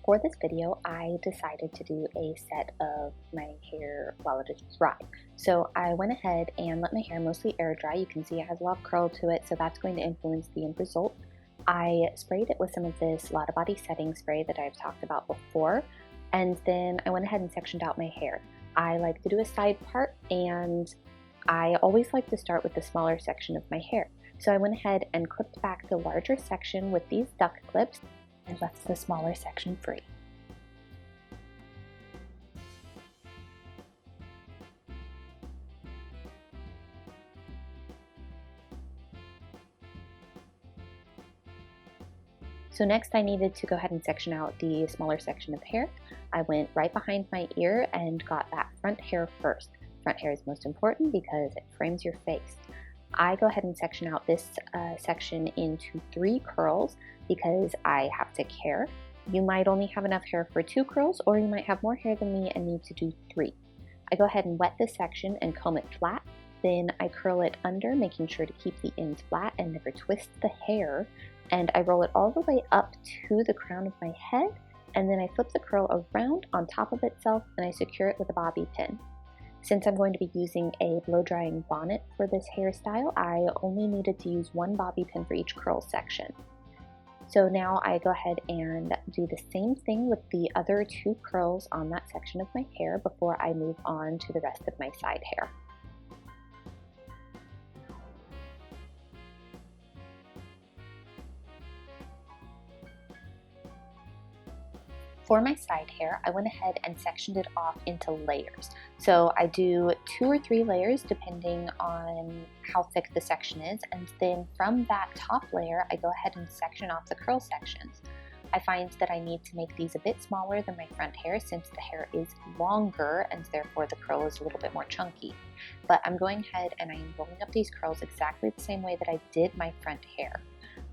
For this video, I decided to do a set of my hair while it is dry. So I went ahead and let my hair mostly air dry. You can see it has a lot of curl to it, so that's going to influence the end result. I sprayed it with some of this Lotta Body setting spray that I've talked about before, and then I went ahead and sectioned out my hair. I like to do a side part, and I always like to start with the smaller section of my hair. So I went ahead and clipped back the larger section with these duck clips and left the smaller section free. So next I needed to go ahead and section out the smaller section of hair. I went right behind my ear and got that front hair first. Front hair is most important because it frames your face. I go ahead and section out this section into 3 curls because I have thick hair. You might only have enough hair for 2 curls, or you might have more hair than me and need to do 3. I go ahead and wet this section and comb it flat. Then I curl it under, making sure to keep the ends flat and never twist the hair. And I roll it all the way up to the crown of my head, and then I flip the curl around on top of itself and I secure it with a bobby pin. Since I'm going to be using a blow drying bonnet for this hairstyle, I only needed to use 1 bobby pin for each curl section. So now I go ahead and do the same thing with the other 2 curls on that section of my hair before I move on to the rest of my side hair. For my side hair, I went ahead and sectioned it off into layers. So I do 2 or 3 layers depending on how thick the section is, and then from that top layer, I go ahead and section off the curl sections. I find that I need to make these a bit smaller than my front hair since the hair is longer and therefore the curl is a little bit more chunky. But I'm going ahead and I'm rolling up these curls exactly the same way that I did my front hair.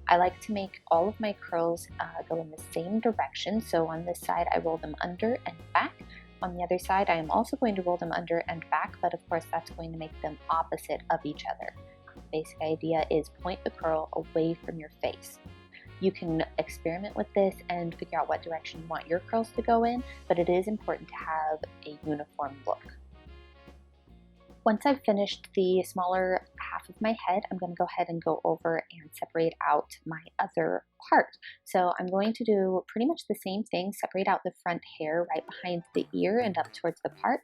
I like to make all of my curls go in the same direction, so on this side I roll them under and back. On the other side I am also going to roll them under and back, but of course that's going to make them opposite of each other. The basic idea is point the curl away from your face. You can experiment with this and figure out what direction you want your curls to go in, but it is important to have a uniform look. Once I've finished the smaller half of my head, I'm going to go ahead and go over and separate out my other part. So I'm going to do pretty much the same thing, separate out the front hair right behind the ear and up towards the part,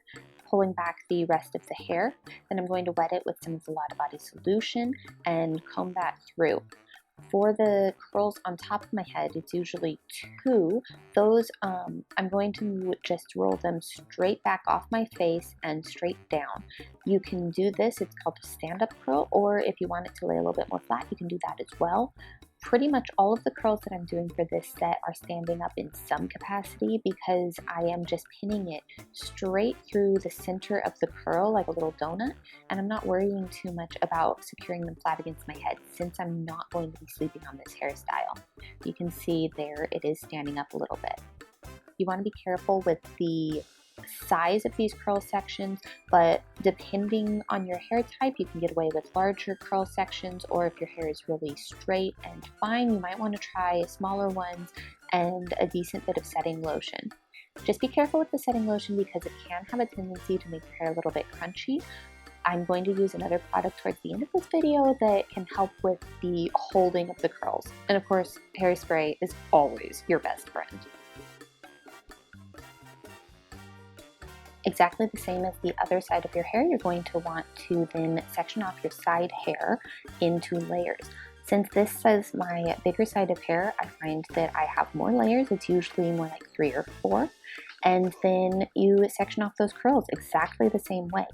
pulling back the rest of the hair. Then I'm going to wet it with some of the Lotta Body solution and comb that through. For the curls on top of my head, it's usually 2. Those, I'm going to just roll them straight back off my face and straight down. You can do this, it's called a stand-up curl, or if you want it to lay a little bit more flat, you can do that as well. Pretty much all of the curls that I'm doing for this set are standing up in some capacity because I am just pinning it straight through the center of the curl like a little donut, and I'm not worrying too much about securing them flat against my head since I'm not going to be sleeping on this hairstyle. You can see there it is standing up a little bit. You want to be careful with the size of these curl sections, but depending on your hair type, you can get away with larger curl sections, or if your hair is really straight and fine, you might want to try smaller ones and a decent bit of setting lotion. Just be careful with the setting lotion because it can have a tendency to make your hair a little bit crunchy. I'm going to use another product towards the end of this video that can help with the holding of the curls. And of course, hairspray is always your best friend. Exactly the same as the other side of your hair, you're going to want to then section off your side hair into layers. Since this is my bigger side of hair, I find that I have more layers. It's usually more like 3 or 4. And then you section off those curls exactly the same way.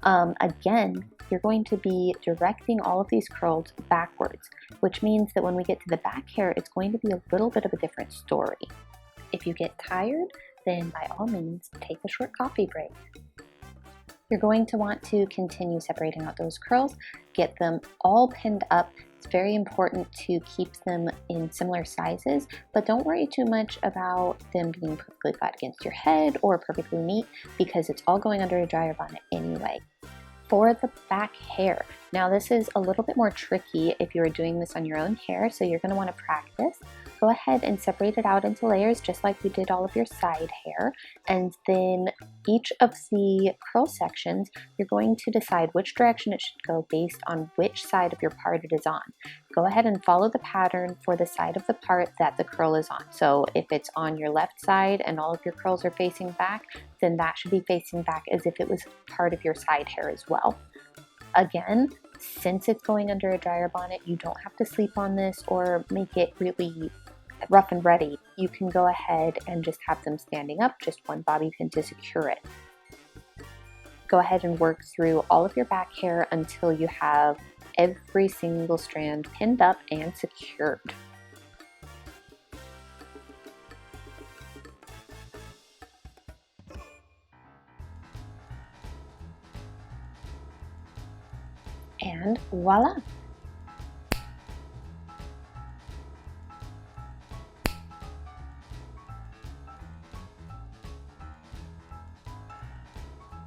Again, you're going to be directing all of these curls backwards, which means that when we get to the back hair, it's going to be a little bit of a different story. If you get tired, then by all means, take a short coffee break. You're going to want to continue separating out those curls, get them all pinned up. It's very important to keep them in similar sizes, but don't worry too much about them being perfectly flat against your head or perfectly neat because it's all going under a dryer bonnet anyway. For the back hair, now this is a little bit more tricky if you're doing this on your own hair, so you're going to want to practice. go ahead and separate it out into layers just like you did all of your side hair. And then each of the curl sections, you're going to decide which direction it should go based on which side of your part it is on. Go ahead and follow the pattern for the side of the part that the curl is on. So if it's on your left side and all of your curls are facing back, then that should be facing back as if it was part of your side hair as well. Again, since it's going under a dryer bonnet, you don't have to sleep on this or make it really rough and ready. You can go ahead and just have them standing up, just one bobby pin to secure it. Go ahead and work through all of your back hair until you have every single strand pinned up and secured. And voila!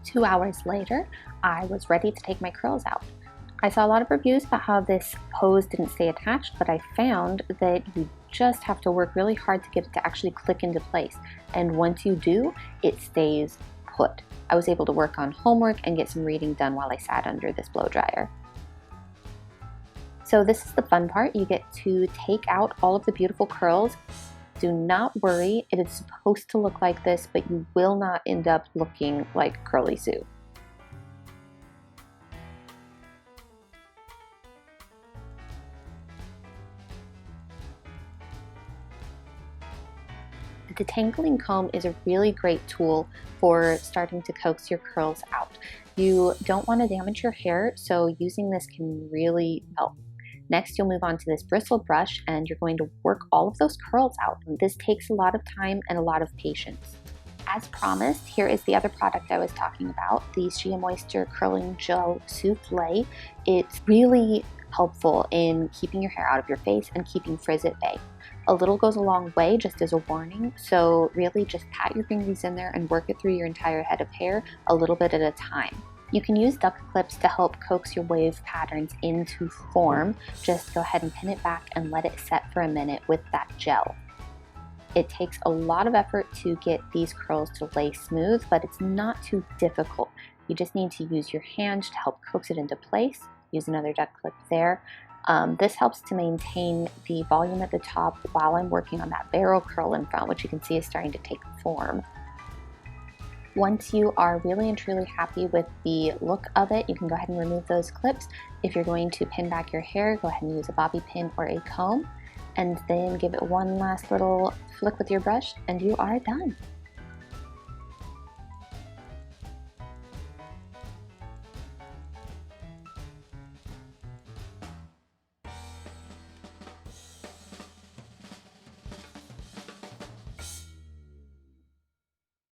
Two hours later, I was ready to take my curls out. I saw a lot of reviews about how this hose didn't stay attached, but I found that you just have to work really hard to get it to actually click into place. And once you do, it stays put. I was able to work on homework and get some reading done while I sat under this blow dryer. So this is the fun part. You get to take out all of the beautiful curls. Do not worry, it is supposed to look like this, but you will not end up looking like Curly Sue. The detangling comb is a really great tool for starting to coax your curls out. You don't want to damage your hair, so using this can really help. Next, you'll move on to this bristle brush and you're going to work all of those curls out. This takes a lot of time and a lot of patience. As promised, here is the other product I was talking about, the Shea Moisture Curling Gel Souffle. It's really helpful in keeping your hair out of your face and keeping frizz at bay. A little goes a long way, just as a warning, so really just pat your fingers in there and work it through your entire head of hair a little bit at a time. You can use duck clips to help coax your wave patterns into form. Just go ahead and pin it back and let it set for a minute with that gel. It takes a lot of effort to get these curls to lay smooth, but it's not too difficult. You just need to use your hand to help coax it into place. Use another duck clip there. This helps to maintain the volume at the top while I'm working on that barrel curl in front, which you can see is starting to take form. Once you are really and truly happy with the look of it, you can go ahead and remove those clips. If you're going to pin back your hair, go ahead and use a bobby pin or a comb, and then give it one last little flick with your brush, and you are done.